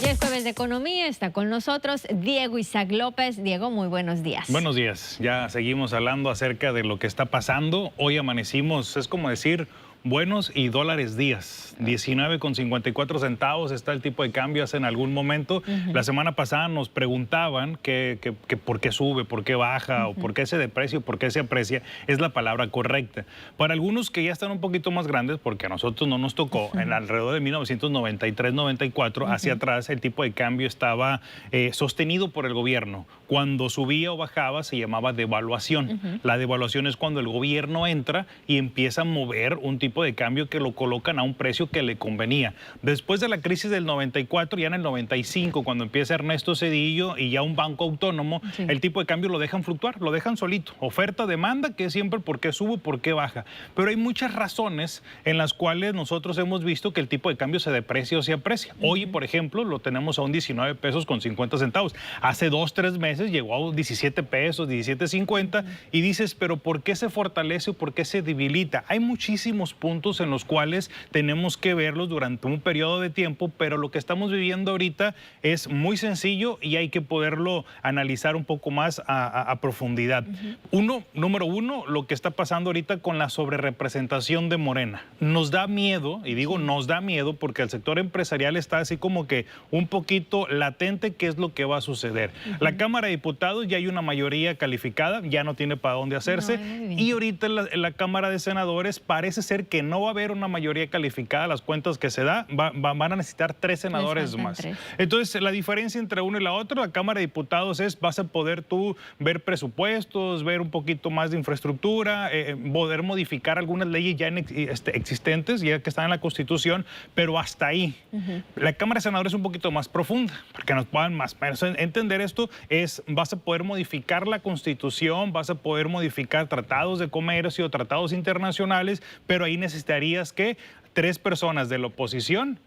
Ya es jueves de economía, está con nosotros Diego Isaac López. Diego, muy buenos días. Buenos días, ya seguimos hablando acerca de lo que está pasando. Hoy amanecimos, es como decir, buenos y dólares días. 19,54 centavos está el tipo de cambio hace en algún momento. La semana pasada nos preguntaban que por qué sube, por qué baja, o por qué se deprecia, o por qué se aprecia. Es la palabra correcta. Para algunos que ya están un poquito más grandes, porque a nosotros no nos tocó, en alrededor de 1993-94, hacia atrás, el tipo de cambio estaba sostenido por el gobierno. Cuando subía o bajaba se llamaba devaluación. La devaluación es cuando el gobierno entra y empieza a mover un tipo de cambio que lo colocan a un precio que le convenía. Después de la crisis del 94, ya en el 95, cuando empieza Ernesto Zedillo y ya un banco autónomo, el tipo de cambio lo dejan fluctuar, lo dejan solito. Oferta, demanda, que es siempre por qué sube, por qué baja. Pero hay muchas razones en las cuales nosotros hemos visto que el tipo de cambio se deprecia o se aprecia. Hoy, por ejemplo, lo tenemos a un 19 pesos con 50 centavos. Hace 2, 3 meses llegó a 17 pesos, 17.50 y dices, pero ¿por qué se fortalece o por qué se debilita? Hay muchísimos puntos en los cuales tenemos que verlos durante un periodo de tiempo, pero lo que estamos viviendo ahorita es muy sencillo y hay que poderlo analizar un poco más a profundidad. Número uno, lo que está pasando ahorita con la sobrerepresentación de Morena. Nos da miedo, y digo nos da miedo porque el sector empresarial está así como que un poquito latente qué es lo que va a suceder. La Cámara de Diputados ya hay una mayoría calificada, ya no tiene para dónde hacerse, y ahorita en la Cámara de Senadores parece ser que no va a haber una mayoría calificada, las cuentas que se da, van a necesitar 3 senadores más. Entonces, la diferencia entre uno y la otra, la Cámara de Diputados vas a poder tú ver presupuestos, ver un poquito más de infraestructura, poder modificar algunas leyes ya existentes, ya que están en la Constitución, pero hasta ahí. La Cámara de Senadores es un poquito más profunda, para que nos puedan más entender esto, vas a poder modificar la Constitución, vas a poder modificar tratados de comercio, tratados internacionales, pero ahí necesitarías que 3 personas de la oposición,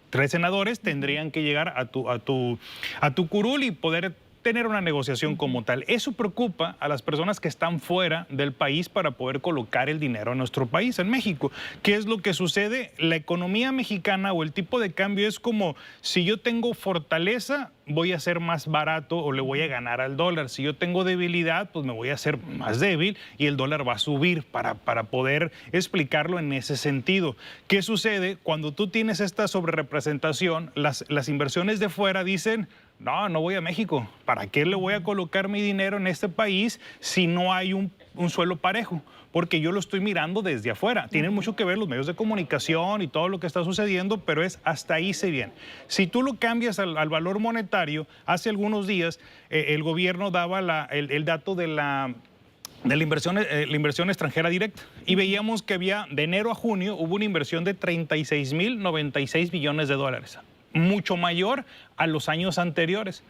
3 senadores, tendrían que llegar a tu curul y poder tener una negociación como tal. Eso preocupa a las personas que están fuera del país para poder colocar el dinero en nuestro país, en México. ¿Qué es lo que sucede? La economía mexicana o el tipo de cambio es como si yo tengo fortaleza, voy a ser más barato o le voy a ganar al dólar. Si yo tengo debilidad, pues me voy a hacer más débil y el dólar va a subir para poder explicarlo en ese sentido. ¿Qué sucede? Cuando tú tienes esta sobrerepresentación, las inversiones de fuera dicen, no voy a México. ¿Para qué le voy a colocar mi dinero en este país si no hay un suelo parejo? Porque yo lo estoy mirando desde afuera. Tienen mucho que ver los medios de comunicación y todo lo que está sucediendo, pero es hasta ahí se viene. Si tú lo cambias al valor monetario, hace algunos días el gobierno daba el dato de la inversión extranjera directa y veíamos que había de enero a junio hubo una inversión de 36.096 millones de dólares. Mucho mayor a los años anteriores.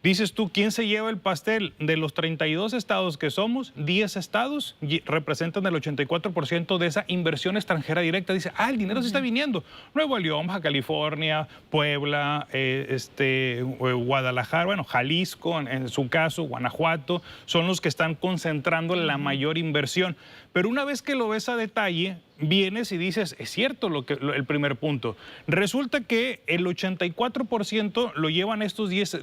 Dices tú, ¿quién se lleva el pastel? De los 32 estados que somos, 10 estados representan el 84% de esa inversión extranjera directa. Dice, el dinero se está viniendo. Nuevo León, Baja California, Puebla, Guadalajara, bueno, Jalisco, en su caso, Guanajuato, son los que están concentrando la mayor inversión. Pero una vez que lo ves a detalle, vienes y dices, es cierto el primer punto. Resulta que el 84% lo llevan estos 10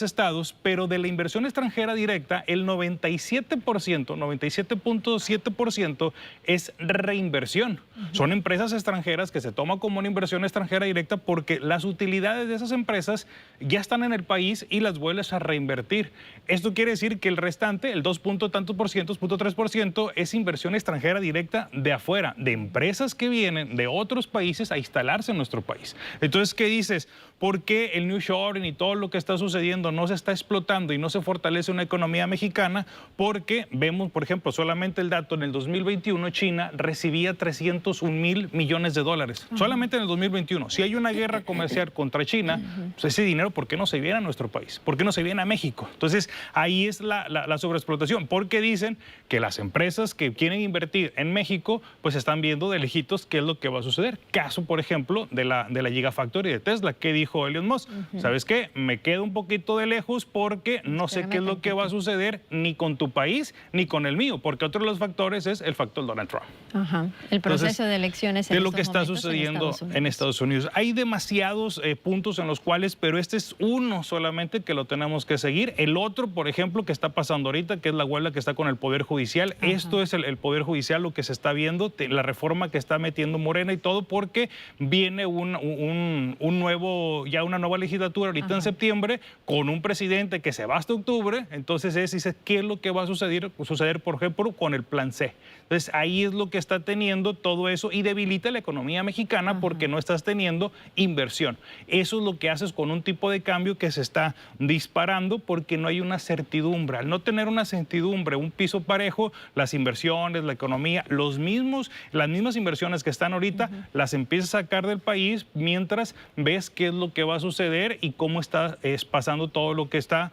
estados, pero de la inversión extranjera directa, el 97.7% es reinversión. Son empresas extranjeras que se toman como una inversión extranjera directa porque las utilidades de esas empresas ya están en el país y las vuelves a reinvertir. Esto quiere decir que el restante, el 2.3%, es inversión extranjera directa de afuera, de empresas que vienen de otros países a instalarse en nuestro país. Entonces, ¿qué dices? ¿Por qué el nearshoring y todo lo que está sucediendo no se está explotando y no se fortalece una economía mexicana? Porque vemos, por ejemplo, solamente el dato en el 2021, China recibía 301,000 millones de dólares. Solamente en el 2021. Si hay una guerra comercial contra China, pues ese dinero, ¿por qué no se viene a nuestro país? ¿Por qué no se viene a México? Entonces, ahí es la sobreexplotación. Porque dicen que las empresas que quieren invertir en México, pues están viendo de lejitos qué es lo que va a suceder. Caso, por ejemplo, de la Gigafactory de Tesla. ¿Qué dijo Elon Musk? ¿Sabes qué? Me quedo un poquito poquito de lejos porque no sé qué es lo que va a suceder ni con tu país ni con el mío, porque otro de los factores es el factor Donald Trump. Ajá. El proceso Entonces, de elecciones en de lo que está sucediendo en Estados Unidos. Hay demasiados puntos en los cuales, pero este es uno solamente que lo tenemos que seguir. El otro, por ejemplo, que está pasando ahorita, que es la huelga que está con el Poder Judicial. Ajá. Esto es el Poder Judicial, lo que se está viendo, la reforma que está metiendo Morena y todo, porque viene una nueva legislatura ahorita. Ajá. En septiembre, con un presidente que se va hasta octubre. Entonces dice, ¿qué es lo que va a suceder, por ejemplo, con el Plan C? Entonces ahí es lo que está teniendo todo eso y debilita la economía mexicana. Ajá. Porque no estás teniendo inversión. Eso es lo que haces con un tipo de cambio que se está disparando porque no hay una certidumbre. Al no tener una certidumbre, un piso parejo, las inversiones, la economía, las mismas inversiones que están ahorita, uh-huh, las empiezas a sacar del país mientras ves qué es lo que va a suceder y cómo está pasando todo lo que está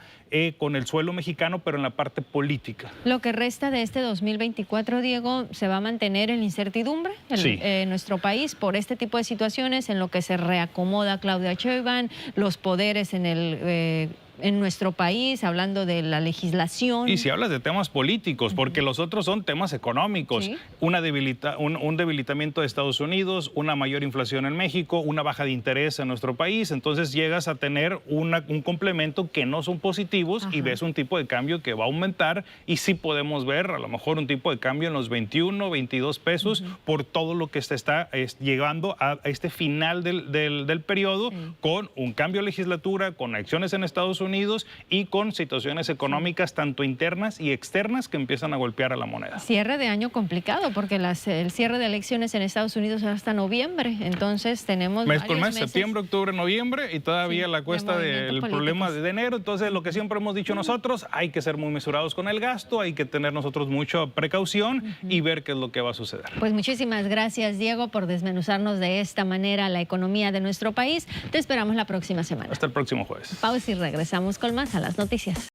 con el suelo mexicano, pero en la parte política. Lo que resta de este 2024, Diego, ¿se va a mantener en incertidumbre en nuestro país por este tipo de situaciones en lo que se reacomoda Claudia Sheinbaum, los poderes en nuestro país, hablando de la legislación? Y si hablas de temas políticos, porque los otros son temas económicos, ¿sí? Un debilitamiento de Estados Unidos, una mayor inflación en México, una baja de interés en nuestro país, entonces llegas a tener un complemento que no son positivos. Ajá. Y ves un tipo de cambio que va a aumentar y sí podemos ver a lo mejor un tipo de cambio en los 21, 22 pesos, uh-huh, por todo lo que se está llegando a este final del periodo, sí, con un cambio de legislatura, con elecciones en Estados Unidos y con situaciones económicas, sí, tanto internas y externas que empiezan a golpear a la moneda. Cierre de año complicado porque el cierre de elecciones en Estados Unidos es hasta noviembre, entonces tenemos mes por mes, septiembre, octubre, noviembre y todavía, sí, la cuesta del problema de enero. Entonces lo que siempre hemos dicho nosotros, hay que ser muy mesurados con el gasto, hay que tener nosotros mucha precaución, uh-huh, y ver qué es lo que va a suceder. Pues muchísimas gracias, Diego, por desmenuzarnos de esta manera la economía de nuestro país. Te esperamos la próxima semana. Hasta el próximo jueves. Pausa y regresamos con más a las noticias.